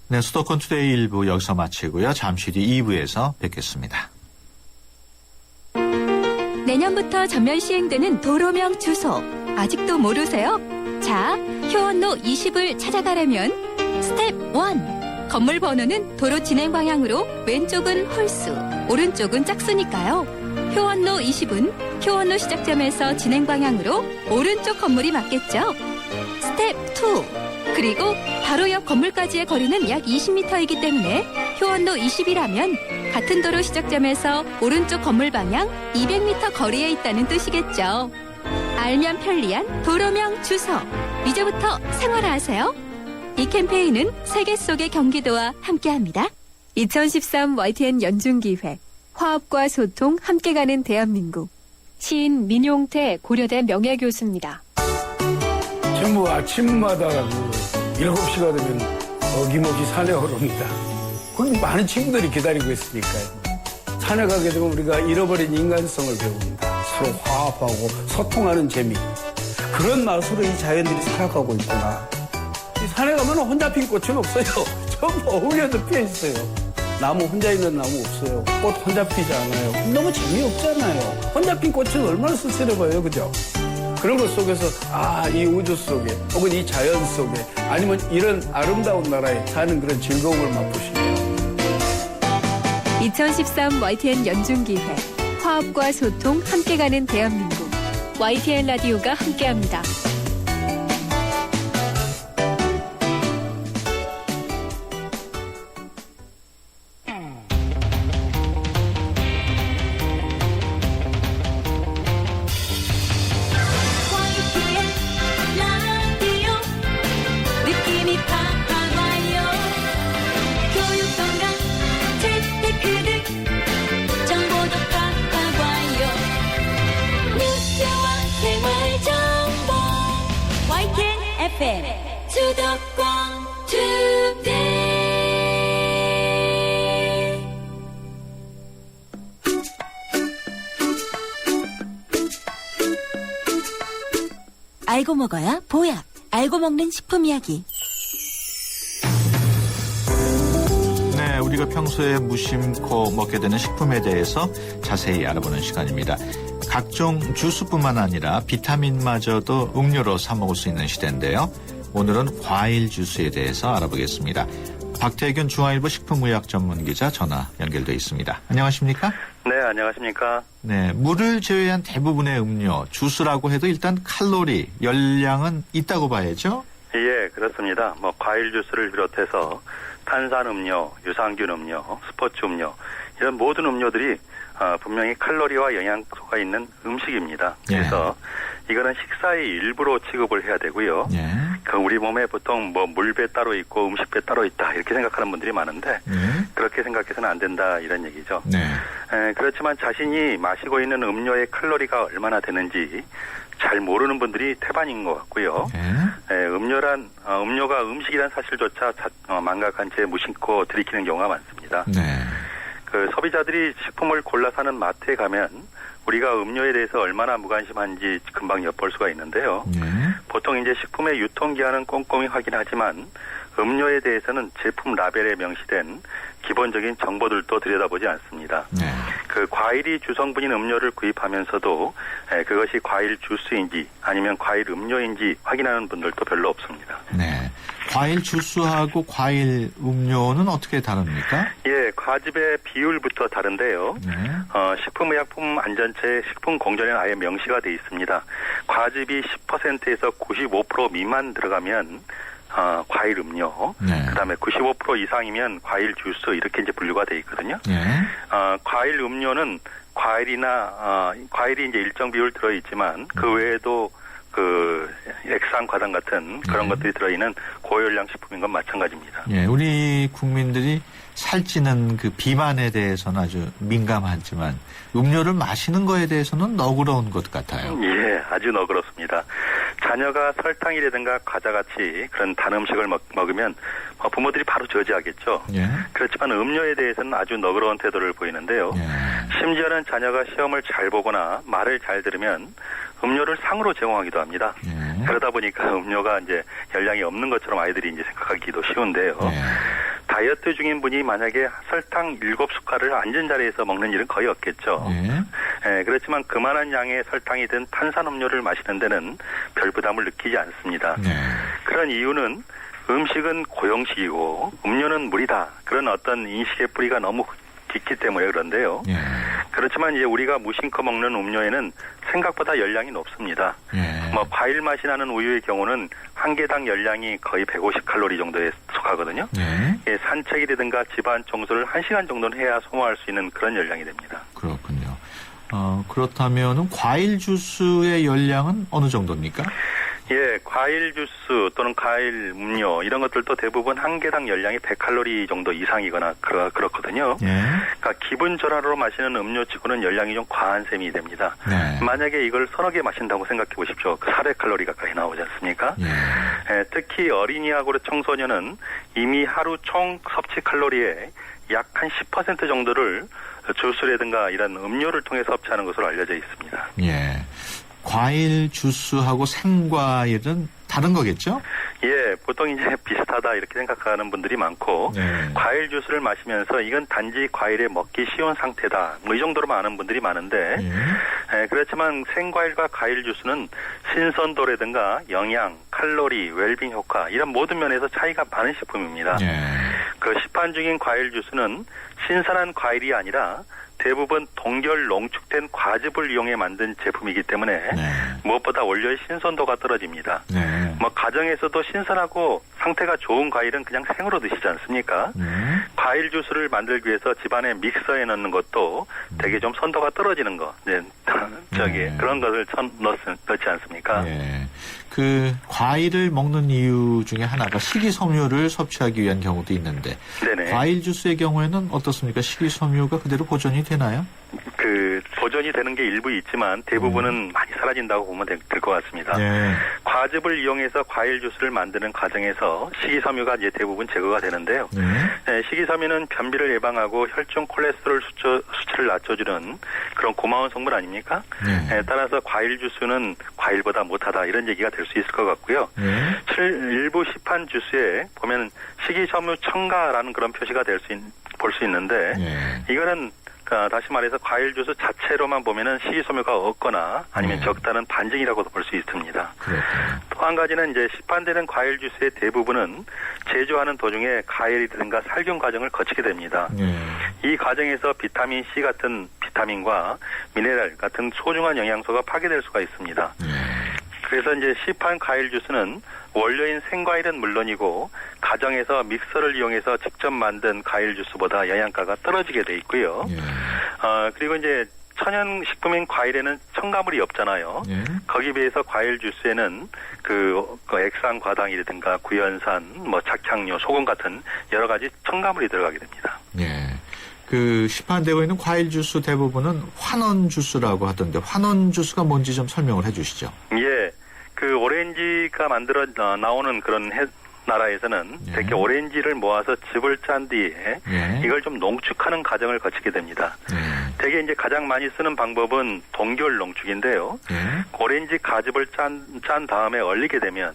[SPEAKER 1] 네, 수도권 투데이 1부 여기서 마치고요. 잠시 뒤 2부에서 뵙겠습니다.
[SPEAKER 2] 내년부터 전면 시행되는 도로명 주소 아직도 모르세요? 자, 효원로 20을 찾아가려면 스텝 1. 건물 번호는 도로 진행 방향으로 왼쪽은 홀수, 오른쪽은 짝수니까요. 효원로 20은 효원로 시작점에서 진행 방향으로 오른쪽 건물이 맞겠죠. 스텝 2. 그리고 바로 옆 건물까지의 거리는 약 20m이기 때문에 효원로 20이라면 같은 도로 시작점에서 오른쪽 건물 방향 200m 거리에 있다는 뜻이겠죠. 알면 편리한 도로명 주소. 이제부터 생활화하세요. 이 캠페인은 세계 속의 경기도와 함께합니다. 2013 YTN 연중기획 화합과 소통 함께 가는 대한민국. 시인 민용태 고려대 명예교수입니다.
[SPEAKER 21] 전부 아침마다 7시가 되면 어김없이 산에 오릅니다. 거기 많은 친구들이 기다리고 있으니까요. 산에 가게 되면 우리가 잃어버린 인간성을 배웁니다. 서로 화합하고 소통하는 재미. 그런 맛으로 이 자연들이 살아가고 있구나. 이 산에 가면 혼자 핀 꽃은 없어요. 전부 어울려서 피어 있어요. 나무 혼자 있는 나무 없어요. 꽃 혼자 피지 않아요. 너무 재미없잖아요. 혼자 핀 꽃은 얼마나 쓸쓸해봐요. 그죠? 그런 것 속에서 이 우주 속에 혹은 이 자연 속에 아니면 이런 아름다운 나라에 사는 그런 즐거움을 맛보시네요.
[SPEAKER 2] 2013 YTN 연중기획 화합과 소통 함께 가는 대한민국. YTN 라디오가 함께합니다.
[SPEAKER 4] YTN 라디오 느낌이 팍
[SPEAKER 17] 알고 먹어야 보약. 알고 먹는 식품 이야기.
[SPEAKER 1] 네, 우리가 평소에 무심코 먹게 되는 식품에 대해서 자세히 알아보는 시간입니다. 각종 주스뿐만 아니라 비타민마저도 음료로 사 먹을 수 있는 시대인데요. 오늘은 과일 주스에 대해서 알아보겠습니다. 박태균 중앙일보 식품의학 전문기자 전화 연결돼 있습니다. 안녕하십니까?
[SPEAKER 3] 네, 안녕하십니까?
[SPEAKER 1] 네, 물을 제외한 대부분의 음료, 주스라고 해도 일단 칼로리, 열량은 있다고 봐야죠?
[SPEAKER 3] 예, 그렇습니다. 과일 주스를 비롯해서 탄산음료, 유산균 음료, 스포츠 음료, 이런 모든 음료들이 분명히 칼로리와 영양소가 있는 음식입니다. 그래서 이거는 식사의 일부로 취급을 해야 되고요. 우리 몸에 보통 물배 따로 있고 음식배 따로 있다 이렇게 생각하는 분들이 많은데 그렇게 생각해서는 안 된다 이런 얘기죠. 그렇지만 자신이 마시고 있는 음료의 칼로리가 얼마나 되는지 잘 모르는 분들이 태반인 것 같고요. 음료가 음식이란 사실조차 망각한 채 무심코 들이키는 경우가 많습니다. 소비자들이 식품을 골라 사는 마트에 가면 우리가 음료에 대해서 얼마나 무관심한지 금방 엿볼 수가 있는데요. 보통 이제 식품의 유통기한은 꼼꼼히 확인하지만 음료에 대해서는 제품 라벨에 명시된 기본적인 정보들도 들여다보지 않습니다. 그 과일이 주성분인 음료를 구입하면서도 그것이 과일 주스인지 아니면 과일 음료인지 확인하는 분들도 별로 없습니다.
[SPEAKER 1] 네. 과일 주스하고 과일 음료는 어떻게 다릅니까?
[SPEAKER 3] 예, 과즙의 비율부터 다른데요. 식품의약품안전처의 식품공전에는 아예 명시가 돼 있습니다. 과즙이 10%에서 95% 미만 들어가면 과일 음료, 그다음에 95% 이상이면 과일 주스 이렇게 이제 분류가 돼 있거든요. 과일 음료는 과일이 이제 일정 비율 들어 있지만 그 외에도 액상 과당 같은 그런 것들이 들어있는 고열량 식품인 건 마찬가지입니다.
[SPEAKER 1] 예, 우리 국민들이 살찌는 그 비만에 대해서는 아주 민감하지만 음료를 마시는 거에 대해서는 너그러운 것 같아요.
[SPEAKER 3] 예, 아주 너그럽습니다. 자녀가 설탕이라든가 과자같이 그런 단 음식을 먹으면 부모들이 바로 저지하겠죠. 그렇지만 음료에 대해서는 아주 너그러운 태도를 보이는데요. 심지어는 자녀가 시험을 잘 보거나 말을 잘 들으면 음료를 상으로 제공하기도 합니다. 그러다 보니까 음료가 이제 열량이 없는 것처럼 아이들이 이제 생각하기도 쉬운데요. 다이어트 중인 분이 만약에 설탕 7숟갈을 앉은 자리에서 먹는 일은 거의 없겠죠. 그렇지만 그만한 양의 설탕이 든 탄산음료를 마시는 데는 별 부담을 느끼지 않습니다. 그런 이유는 음식은 고형식이고 음료는 물이다. 그런 어떤 인식의 뿌리가 너무 깊기 때문에 그런데요. 그렇지만 이제 우리가 무심코 먹는 음료에는 생각보다 열량이 높습니다. 과일 맛이 나는 우유의 경우는 한 개당 열량이 거의 150칼로리 정도에 속하거든요. 산책이라든가 집안 청소를 1시간 정도는 해야 소모할 수 있는 그런 열량이 됩니다.
[SPEAKER 1] 그렇군요. 그렇다면 과일 주스의 열량은 어느 정도입니까?
[SPEAKER 3] 예, 과일 주스 또는 과일 음료 이런 것들도 대부분 한 개당 열량이 100칼로리 정도 이상이거나 그렇거든요. 그러니까 기분 전환으로 마시는 음료치고는 열량이 좀 과한 셈이 됩니다. 만약에 이걸 서너 개 마신다고 생각해 보십시오. 400칼로리 가까이 나오지 않습니까? 특히 어린이하고 청소년은 이미 하루 총 섭취 칼로리의 약 한 10% 정도를 주스라든가 이런 음료를 통해 섭취하는 것으로 알려져 있습니다.
[SPEAKER 1] 과일 주스하고 생과일은 다른 거겠죠?
[SPEAKER 3] 예, 보통 이제 비슷하다 이렇게 생각하는 분들이 많고 과일 주스를 마시면서 이건 단지 과일에 먹기 쉬운 상태다. 이 정도로만 아는 분들이 많은데 그렇지만 생과일과 과일 주스는 신선도라든가 영양, 칼로리, 웰빙 효과 이런 모든 면에서 차이가 많은 식품입니다. 그 시판 중인 과일 주스는 신선한 과일이 아니라 대부분 동결 농축된 과즙을 이용해 만든 제품이기 때문에 무엇보다 원료의 신선도가 떨어집니다. 가정에서도 신선하고 상태가 좋은 과일은 그냥 생으로 드시지 않습니까? 과일 주스를 만들기 위해서 집안에 믹서에 넣는 것도 되게 좀 선도가 떨어지는 거. 그런 것을 넣지 않습니까?
[SPEAKER 1] 그 과일을 먹는 이유 중에 하나가 식이섬유를 섭취하기 위한 경우도 있는데 과일 주스의 경우에는 어떻습니까? 식이섬유가 그대로 보존이 되는 되나요?
[SPEAKER 3] 보존이 되는 게 일부 있지만 대부분은 많이 사라진다고 보면 될 것 같습니다.
[SPEAKER 1] 네.
[SPEAKER 3] 과즙을 이용해서 과일 주스를 만드는 과정에서 식이섬유가 이제 대부분 제거가 되는데요. 네, 식이섬유는 변비를 예방하고 혈중 콜레스테롤 수치를 낮춰주는 그런 고마운 성분 아닙니까? 네, 따라서 과일 주스는 과일보다 못하다 이런 얘기가 될 수 있을 것 같고요. 일부 시판 주스에 보면 식이섬유 첨가라는 그런 표시가 볼 수 있는데 이거는 다시 말해서 과일 주스 자체로만 보면은 식이섬유가 없거나 아니면 적다는 반증이라고도 볼 수 있습니다. 또 한 가지는 이제 시판되는 과일 주스의 대부분은 제조하는 도중에 가열이든가 살균 과정을 거치게 됩니다. 이 과정에서 비타민 C 같은 비타민과 미네랄 같은 소중한 영양소가 파괴될 수가 있습니다. 그래서 이제 시판 과일 주스는 원료인 생과일은 물론이고 가정에서 믹서를 이용해서 직접 만든 과일 주스보다 영양가가 떨어지게 돼 있고요. 그리고 이제 천연 식품인 과일에는 첨가물이 없잖아요. 거기에 비해서 과일 주스에는 그 액상 과당이라든가 구연산, 착향료, 소금 같은 여러 가지 첨가물이 들어가게 됩니다.
[SPEAKER 1] 시판되고 있는 과일 주스 대부분은 환원 주스라고 하던데 환원 주스가 뭔지 좀 설명을 해 주시죠.
[SPEAKER 3] 예. 오렌지가 나오는 그런 나라에서는 대개 오렌지를 모아서 즙을 짠 뒤에 이걸 좀 농축하는 과정을 거치게 됩니다. 대개 이제 가장 많이 쓰는 방법은 동결 농축인데요. 오렌지 가즙을 짠 다음에 얼리게 되면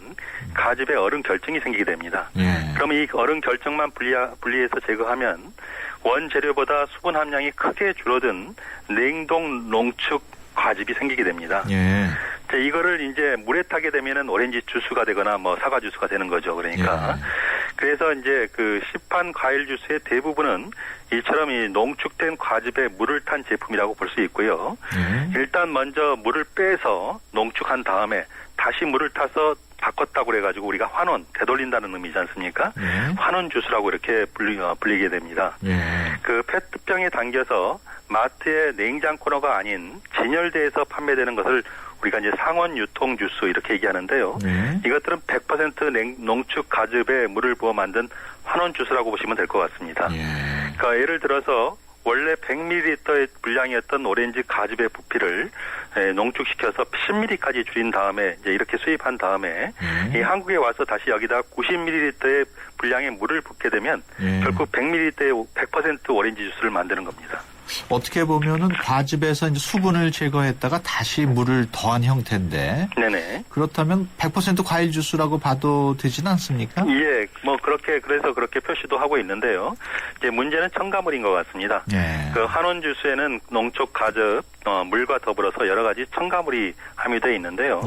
[SPEAKER 3] 가즙에 얼음 결정이 생기게 됩니다. 그럼 이 얼음 결정만 분리해서 제거하면 원재료보다 수분 함량이 크게 줄어든 냉동 농축 과즙이 생기게 됩니다. 이거를 이제 물에 타게 되면은 오렌지 주스가 되거나 사과 주스가 되는 거죠. 그러니까. 그래서 이제 시판 과일 주스의 대부분은 이처럼 이 농축된 과즙에 물을 탄 제품이라고 볼 수 있고요. 일단 먼저 물을 빼서 농축한 다음에 다시 물을 타서 바꿨다고 그래가지고 우리가 환원, 되돌린다는 의미지 않습니까? 환원 주스라고 이렇게 불리게 됩니다. 페트병에 담겨서 마트의 냉장 코너가 아닌 진열대에서 판매되는 것을 우리가 이제 상온 유통 주스 이렇게 얘기하는데요. 이것들은 100% 농축 가즙에 물을 부어 만든 환원 주스라고 보시면 될 것 같습니다. 그러니까 예를 들어서 원래 100ml의 분량이었던 오렌지 가즙의 부피를 농축시켜서 10ml까지 줄인 다음에 이제 이렇게 수입한 다음에 이 한국에 와서 다시 여기다 90ml의 분량의 물을 붓게 되면 결국 100ml의 100% 오렌지 주스를 만드는 겁니다.
[SPEAKER 1] 어떻게 보면은 과즙에서 이제 수분을 제거했다가 다시 물을 더한 형태인데.
[SPEAKER 3] 네네.
[SPEAKER 1] 그렇다면 100% 과일 주스라고 봐도 되지는 않습니까?
[SPEAKER 3] 예, 그래서 그렇게 표시도 하고 있는데요. 이제 문제는 첨가물인 것 같습니다. 환원 주스에는 농축 가즙, 물과 더불어서 여러 가지 첨가물이 함유되어 있는데요.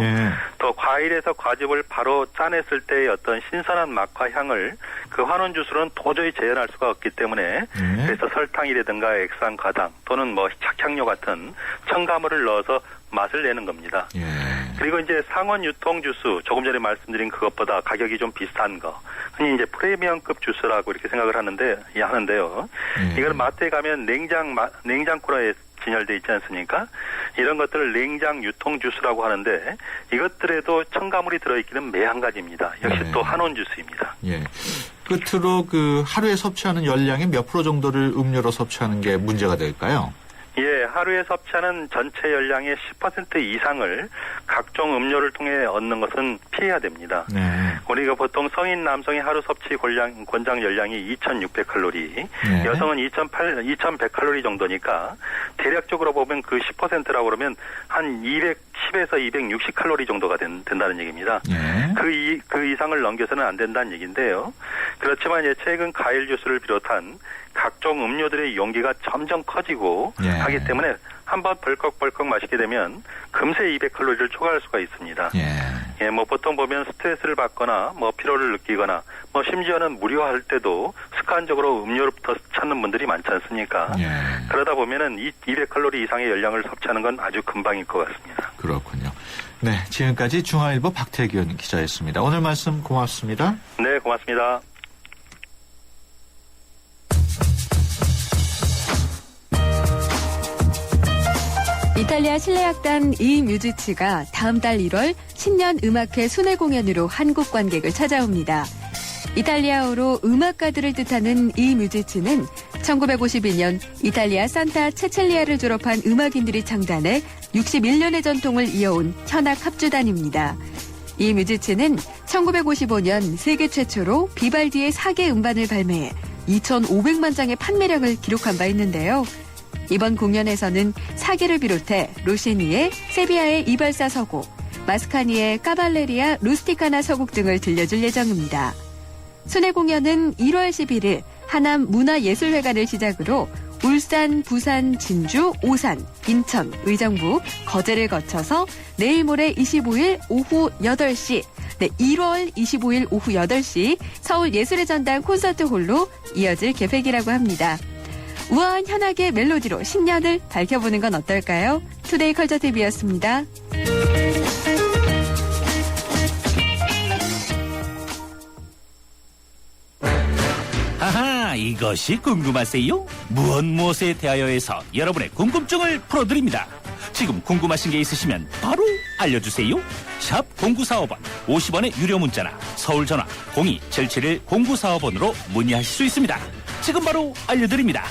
[SPEAKER 3] 또 과일에서 과즙을 바로 짜냈을 때의 어떤 신선한 맛과 향을 그 환원 주스로는 도저히 재현할 수가 없기 때문에 그래서 설탕이라든가 액상 과당 또는 착향료 같은 첨가물을 넣어서 맛을 내는 겁니다. 그리고 이제 상온 유통 주스, 조금 전에 말씀드린 그것보다 가격이 좀 비싼 거, 흔히 이제 프리미엄급 주스라고 이렇게 생각을 하는데요. 이걸 마트에 가면 냉장 코너에 진열돼 있지 않습니까? 이런 것들을 냉장 유통 주스라고 하는데 이것들에도 첨가물이 들어있기는 매한 가지입니다. 역시 또 한온 주스입니다.
[SPEAKER 1] 끝으로 하루에 섭취하는 열량의 몇 프로 정도를 음료로 섭취하는 게 문제가 될까요?
[SPEAKER 3] 예, 하루에 섭취하는 전체 열량의 10% 이상을 각종 음료를 통해 얻는 것은 피해야 됩니다. 우리가 보통 성인 남성의 하루 섭취 권장 열량이 2,600칼로리, 여성은 2,100칼로리 정도니까 대략적으로 보면 그 10%라고 그러면 한 210에서 260칼로리 정도가 된다는 얘기입니다. 그 이상을 넘겨서는 안 된다는 얘기인데요. 그렇지만 이제 최근 과일 주스를 비롯한 각종 음료들의 용기가 점점 커지고 하기 때문에 한번 벌컥벌컥 마시게 되면 금세 200칼로리를 초과할 수가 있습니다. 보통 보면 스트레스를 받거나 피로를 느끼거나 심지어는 무료할 때도 습관적으로 음료로부터 찾는 분들이 많지 않습니까? 그러다 보면은 200칼로리 이상의 열량을 섭취하는 건 아주 금방일 것 같습니다.
[SPEAKER 1] 그렇군요. 네, 지금까지 중앙일보 박태균 기자였습니다. 오늘 말씀 고맙습니다.
[SPEAKER 3] 네, 고맙습니다.
[SPEAKER 17] 이탈리아 실내악단 이 뮤지치가 다음 달 1월 신년 음악회 순회 공연으로 한국 관객을 찾아옵니다. 이탈리아어로 음악가들을 뜻하는 이 뮤지치는 1952년 이탈리아 산타 체첼리아를 졸업한 음악인들이 창단해 61년의 전통을 이어온 현악 합주단입니다. 이 뮤지츠는 1955년 세계 최초로 비발디의 4개 음반을 발매해 2,500만 장의 판매량을 기록한 바 있는데요. 이번 공연에서는 4개를 비롯해 로시니의 세비야의 이발사 서곡, 마스카니의 까발레리아 루스티카나 서곡 등을 들려줄 예정입니다. 순회 공연은 1월 11일 하남 문화예술회관을 시작으로 울산, 부산, 진주, 오산, 인천, 의정부, 거제를 거쳐서 내일 모레 25일 오후 8시, 1월 25일 오후 8시 서울 예술의 전당 콘서트홀로 이어질 계획이라고 합니다. 우아한 현악의 멜로디로 신년을 밝혀보는 건 어떨까요? 투데이 컬처 TV였습니다.
[SPEAKER 10] 아하, 이것이 궁금하세요? 무엇에 대하여에서 여러분의 궁금증을 풀어드립니다. 지금 궁금하신 게 있으시면 바로 알려주세요. 샵 0945번 50원의 유료 문자나 서울 전화 02-771-0945번으로 문의하실 수 있습니다. 지금 바로 알려드립니다.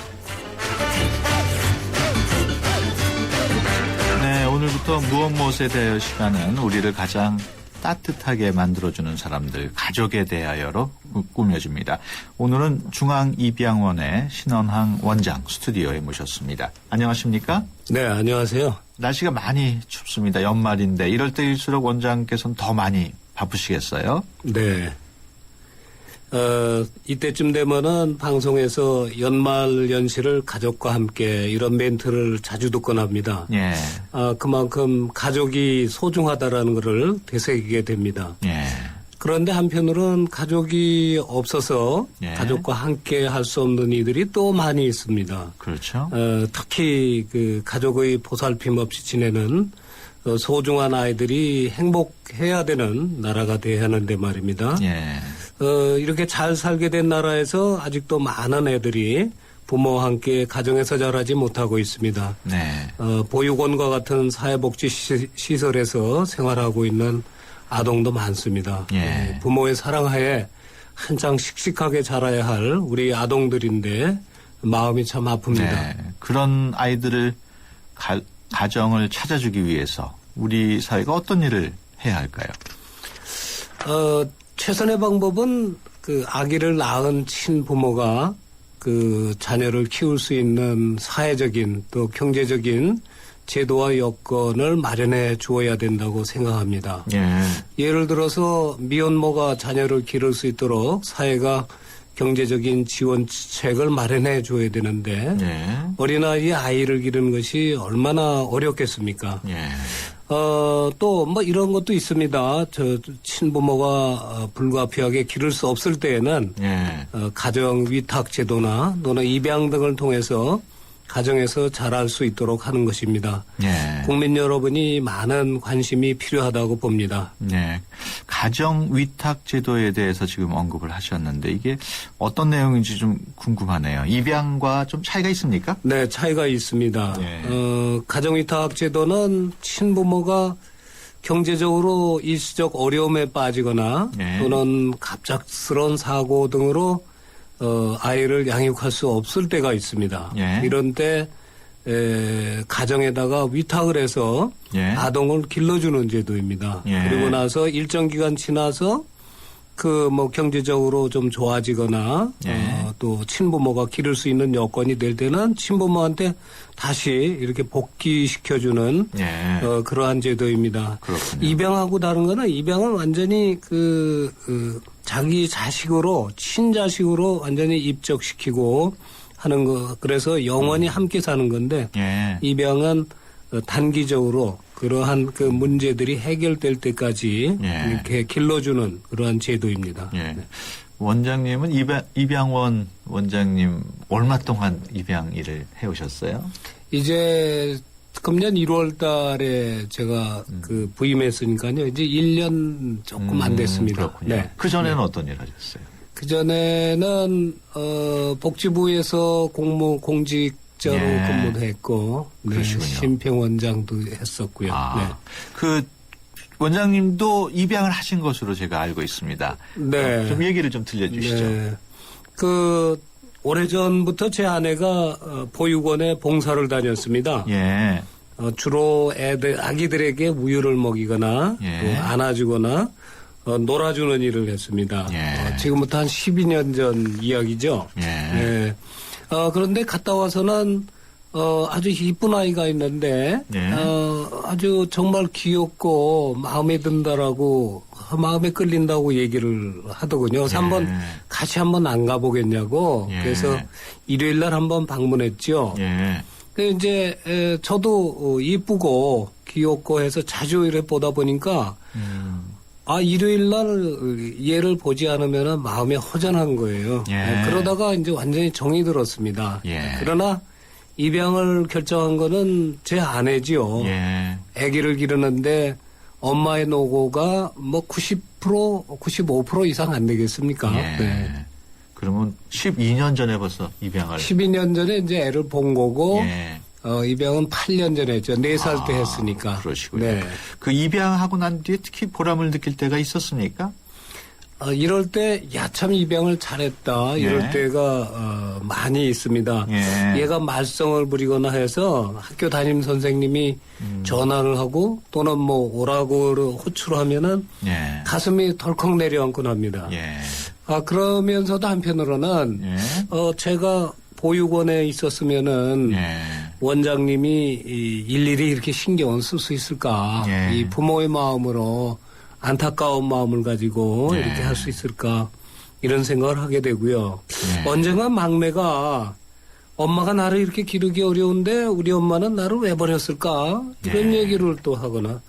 [SPEAKER 1] 네, 오늘부터 무엇에 대하여 시간은 우리를 가장 따뜻하게 만들어주는 사람들, 가족에 대하여로 꾸며집니다. 오늘은 중앙입양원의 신원항 원장 스튜디오에 모셨습니다. 안녕하십니까?
[SPEAKER 21] 네, 안녕하세요.
[SPEAKER 1] 날씨가 많이 춥습니다. 연말인데 이럴 때일수록 원장께서는 더 많이 바쁘시겠어요?
[SPEAKER 21] 네. 이때쯤 되면은 방송에서 연말 연시를 가족과 함께 이런 멘트를 자주 듣곤 합니다.
[SPEAKER 1] 예.
[SPEAKER 21] 그만큼 가족이 소중하다라는 것을 되새기게 됩니다.
[SPEAKER 1] 예.
[SPEAKER 21] 그런데 한편으로는 가족이 없어서
[SPEAKER 1] 예.
[SPEAKER 21] 가족과 함께 할 수 없는 이들이 또 많이 있습니다.
[SPEAKER 1] 그렇죠.
[SPEAKER 21] 특히 그 가족의 보살핌 없이 지내는 소중한 아이들이 행복해야 되는 나라가 돼야 하는데 말입니다.
[SPEAKER 1] 예.
[SPEAKER 21] 이렇게 잘 살게 된 나라에서 아직도 많은 애들이 부모와 함께 가정에서 자라지 못하고 있습니다.
[SPEAKER 1] 네.
[SPEAKER 21] 보육원과 같은 사회복지 시설에서 생활하고 있는 아동도 많습니다.
[SPEAKER 1] 예.
[SPEAKER 21] 부모의 사랑하에 한창 씩씩하게 자라야 할 우리 아동들인데 마음이 참 아픕니다.
[SPEAKER 1] 네. 그런 아이들을 가정을 찾아주기 위해서 우리 사회가 어떤 일을 해야 할까요?
[SPEAKER 21] 최선의 방법은 그 아기를 낳은 친부모가 그 자녀를 키울 수 있는 사회적인 또 경제적인 제도와 여건을 마련해 주어야 된다고 생각합니다.
[SPEAKER 1] 예.
[SPEAKER 21] 예를 들어서 미혼모가 자녀를 기를 수 있도록 사회가 경제적인 지원책을 마련해 줘야 되는데
[SPEAKER 1] 예.
[SPEAKER 21] 어린아이의 아이를 기르는 것이 얼마나 어렵겠습니까?
[SPEAKER 1] 예.
[SPEAKER 21] 또 뭐 이런 것도 있습니다. 친부모가 불가피하게 기를 수 없을 때에는
[SPEAKER 1] 예.
[SPEAKER 21] 가정 위탁 제도나 또는 입양 등을 통해서 가정에서 자랄 수 있도록 하는 것입니다.
[SPEAKER 1] 예.
[SPEAKER 21] 국민 여러분이 많은 관심이 필요하다고 봅니다.
[SPEAKER 1] 네. 가정 위탁 제도에 대해서 지금 언급을 하셨는데 이게 어떤 내용인지 좀 궁금하네요. 입양과 좀 차이가 있습니까?
[SPEAKER 21] 네, 차이가 있습니다.
[SPEAKER 1] 예.
[SPEAKER 21] 가정 위탁 제도는 친부모가 경제적으로 일시적 어려움에 빠지거나
[SPEAKER 1] 예.
[SPEAKER 21] 또는 갑작스러운 사고 등으로 아이를 양육할 수 없을 때가 있습니다.
[SPEAKER 1] 예.
[SPEAKER 21] 이런 때 가정에다가 위탁을 해서
[SPEAKER 1] 예.
[SPEAKER 21] 아동을 길러주는 제도입니다.
[SPEAKER 1] 예.
[SPEAKER 21] 그리고 나서 일정 기간 지나서 그 뭐 경제적으로 좀 좋아지거나
[SPEAKER 1] 예.
[SPEAKER 21] 또 친부모가 기를 수 있는 여건이 될 때는 친부모한테 다시 이렇게 복귀시켜주는
[SPEAKER 1] 예.
[SPEAKER 21] 그러한 제도입니다.
[SPEAKER 1] 그렇군요.
[SPEAKER 21] 입양하고 다른 거는 입양은 완전히 자기 자식으로 친자식으로 완전히 입적시키고 하는 거. 그래서 영원히 함께 사는 건데
[SPEAKER 1] 예.
[SPEAKER 21] 입양은 단기적으로 그러한 그 문제들이 해결될 때까지
[SPEAKER 1] 예.
[SPEAKER 21] 이렇게 길러주는 그러한 제도입니다.
[SPEAKER 1] 예.
[SPEAKER 21] 네.
[SPEAKER 1] 원장님은 입양원 원장님 얼마 동안 입양 일을 해오셨어요?
[SPEAKER 21] 이제 금년 1월 달에 제가 그 부임했으니까요. 이제 1년 조금 안 됐습니다.
[SPEAKER 1] 그렇군요.
[SPEAKER 21] 네.
[SPEAKER 1] 그전에는 어떤 일 하셨어요?
[SPEAKER 21] 그전에는 복지부에서 공직자로
[SPEAKER 1] 예.
[SPEAKER 21] 근무도 했고 네, 심평원장도 했었고요. 네.
[SPEAKER 1] 그 원장님도 입양을 하신 것으로 제가 알고 있습니다.
[SPEAKER 21] 네.
[SPEAKER 1] 좀 얘기를 좀 들려주시죠.
[SPEAKER 21] 네.
[SPEAKER 9] 오래전부터 제 아내가 보육원에 봉사를 다녔습니다.
[SPEAKER 1] 예.
[SPEAKER 9] 주로 아기들에게 우유를 먹이거나 또 안아주거나 놀아주는 일을 했습니다. 지금부터 한 12년 전 이야기죠. 예. 그런데 갔다 와서는 아주 이쁜 아이가 있는데 아주 정말 귀엽고 마음에 든다라고 마음에 끌린다고 얘기를 하더군요. 그래서 한번 같이 한번 안 가보겠냐고. 그래서 일요일 날 한번 방문했죠. 이제 저도 이쁘고 귀엽고 해서 자주 이래 보다 보니까 일요일 날 얘를 보지 않으면 마음이 허전한 거예요. 그러다가 이제 완전히 정이 들었습니다. 그러나 입양을 결정한 거는 제 아내지요. 아기를 기르는데 엄마의 노고가 뭐 90%, 95% 이상 안 되겠습니까? 네.
[SPEAKER 1] 그러면 12년 전에 벌써 입양을.
[SPEAKER 9] 12년 전에 이제 애를 본 거고, 입양은 8년 전에 했죠. 4살 때 했으니까.
[SPEAKER 1] 그러시군요.
[SPEAKER 9] 네.
[SPEAKER 1] 그 입양하고 난 뒤에 특히 보람을 느낄 때가 있었습니까?
[SPEAKER 9] 이럴 때, 야, 참 입양을 잘했다. 이럴 때가, 많이 있습니다. 얘가 말썽을 부리거나 해서 학교 담임 선생님이 전화를 하고 또는 뭐 오라고 호출을 하면은 가슴이 덜컥 내려앉곤 합니다. 그러면서도 한편으로는, 제가 보육원에 있었으면은 원장님이 일일이 이렇게 신경을 쓸 수 있을까. 이 부모의 마음으로 안타까운 마음을 가지고 이렇게 할 수 있을까 이런 생각을 하게 되고요. 언젠가 막내가 엄마가 나를 이렇게 기르기 어려운데 우리 엄마는 나를 왜 버렸을까 이런 얘기를 또 하거나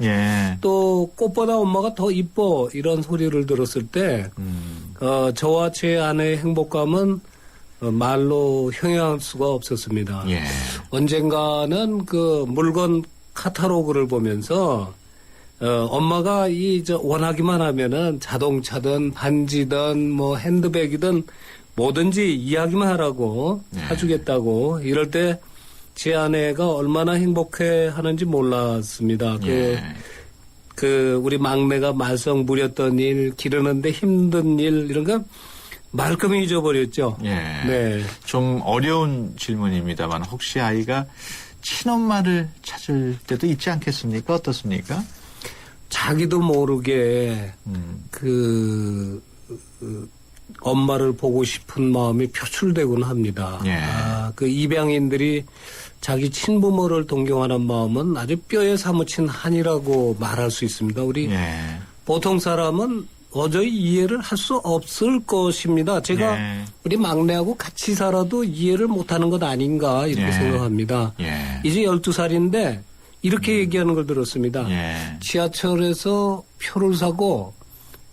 [SPEAKER 9] 또 꽃보다 엄마가 더 이뻐 이런 소리를 들었을 때 저와 제 아내의 행복감은 말로 형용할 수가 없었습니다. 언젠가는 그 물건 카탈로그를 보면서 엄마가 원하기만 하면은 자동차든 반지든 뭐 핸드백이든 뭐든지 이야기만 하라고 사주겠다고 이럴 때 제 아내가 얼마나 행복해 하는지 몰랐습니다. 우리 막내가 말썽 부렸던 일, 기르는데 힘든 일 이런 거 말끔히 잊어버렸죠.
[SPEAKER 1] 좀 어려운 질문입니다만 혹시 아이가 친엄마를 찾을 때도 있지 않겠습니까? 어떻습니까?
[SPEAKER 9] 자기도 모르게 엄마를 보고 싶은 마음이 표출되곤 합니다. 그 입양인들이 자기 친부모를 동경하는 마음은 아주 뼈에 사무친 한이라고 말할 수 있습니다. 우리 보통 사람은 도저히 이해를 할 수 없을 것입니다. 제가 우리 막내하고 같이 살아도 이해를 못하는 것 아닌가 이렇게 생각합니다. 이제 12살인데 이렇게 얘기하는 걸 들었습니다. 지하철에서 표를 사고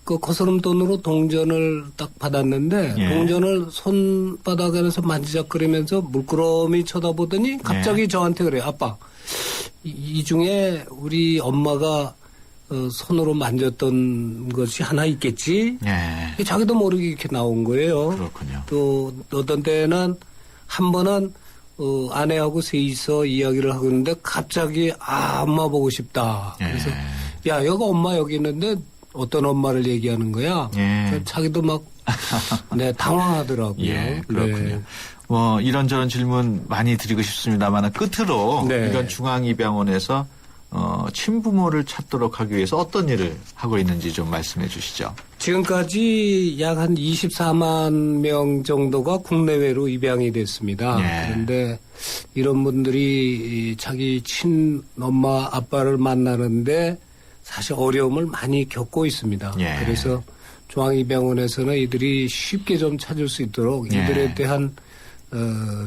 [SPEAKER 9] 그 거스름 돈으로 동전을 딱 받았는데 동전을 손바닥 안에서 만지작거리면서 물끄러미 쳐다보더니 갑자기 저한테 그래요. 아빠, 이 중에 우리 엄마가 손으로 만졌던 것이 하나 있겠지? 자기도 모르게 이렇게 나온 거예요.
[SPEAKER 1] 그렇군요.
[SPEAKER 9] 또 어떤 때는 한 번은 아내하고 셋이서 이야기를 하고 있는데 갑자기 엄마 보고 싶다. 그래서 야, 여기 엄마 여기 있는데 어떤 엄마를 얘기하는 거야? 자기도 막 당황하더라고요.
[SPEAKER 1] 그렇군요. 뭐 이런저런 질문 많이 드리고 싶습니다만 끝으로 이런 중앙입양원에서 친부모를 찾도록 하기 위해서 어떤 일을 하고 있는지 좀 말씀해 주시죠.
[SPEAKER 9] 지금까지 약 한 24만 명 정도가 국내외로 입양이 됐습니다. 그런데 이런 분들이 자기 친엄마 아빠를 만나는데 사실 어려움을 많이 겪고 있습니다. 그래서 중앙입양원에서는 이들이 쉽게 좀 찾을 수 있도록 이들에 대한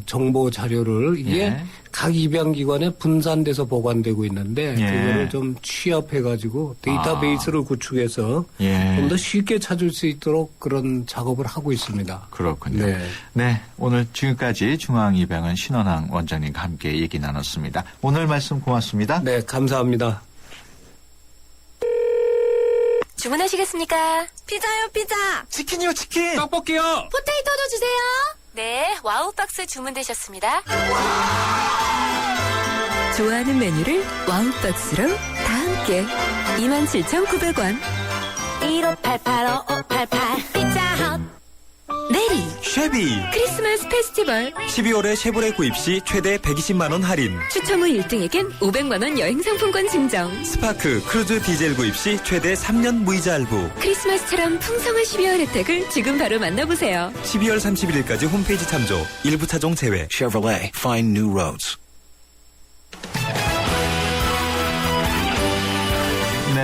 [SPEAKER 9] 정보 자료를 이게 각 입양기관에 분산돼서 보관되고 있는데 그거를 좀 취합해가지고 데이터베이스를 구축해서 좀 더 쉽게 찾을 수 있도록 그런 작업을 하고 있습니다.
[SPEAKER 1] 그렇군요. 네, 오늘 지금까지 중앙입양원 신원항 원장님과 함께 얘기 나눴습니다. 오늘 말씀 고맙습니다.
[SPEAKER 9] 네, 감사합니다.
[SPEAKER 22] 주문하시겠습니까? 피자요, 피자.
[SPEAKER 18] 치킨이요, 치킨.
[SPEAKER 9] 떡볶이요.
[SPEAKER 22] 포테이토도 주세요. 네, 와우박스 주문되셨습니다.
[SPEAKER 2] 좋아하는 메뉴를 와우박스로 다 함께 27,900원.
[SPEAKER 22] 1588-5588 피자헛.
[SPEAKER 2] 내리
[SPEAKER 18] 쉐비
[SPEAKER 2] 크리스마스 페스티벌
[SPEAKER 18] 12월에 쉐보레 구입 시 최대 120만원 할인
[SPEAKER 2] 추첨 후 1등에겐 500만원 여행 상품권 증정
[SPEAKER 18] 스파크 크루즈 디젤 구입 시 최대 3년 무이자 할부
[SPEAKER 2] 크리스마스처럼 풍성한 12월 혜택을 지금 바로 만나보세요.
[SPEAKER 18] 12월 31일까지 홈페이지 참조 일부 차종 제외
[SPEAKER 20] Chevrolet, find new roads.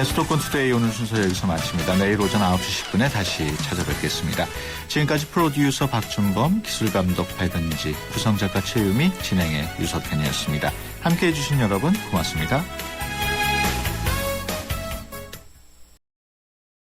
[SPEAKER 1] 네, 수도권 투데이 오늘 순서 여기서 마칩니다. 내일 오전 9시 10분에 다시 찾아뵙겠습니다. 지금까지 프로듀서 박준범, 기술감독 배든지, 구성작가 최유미, 진행의 유석현이었습니다. 함께해 주신 여러분 고맙습니다.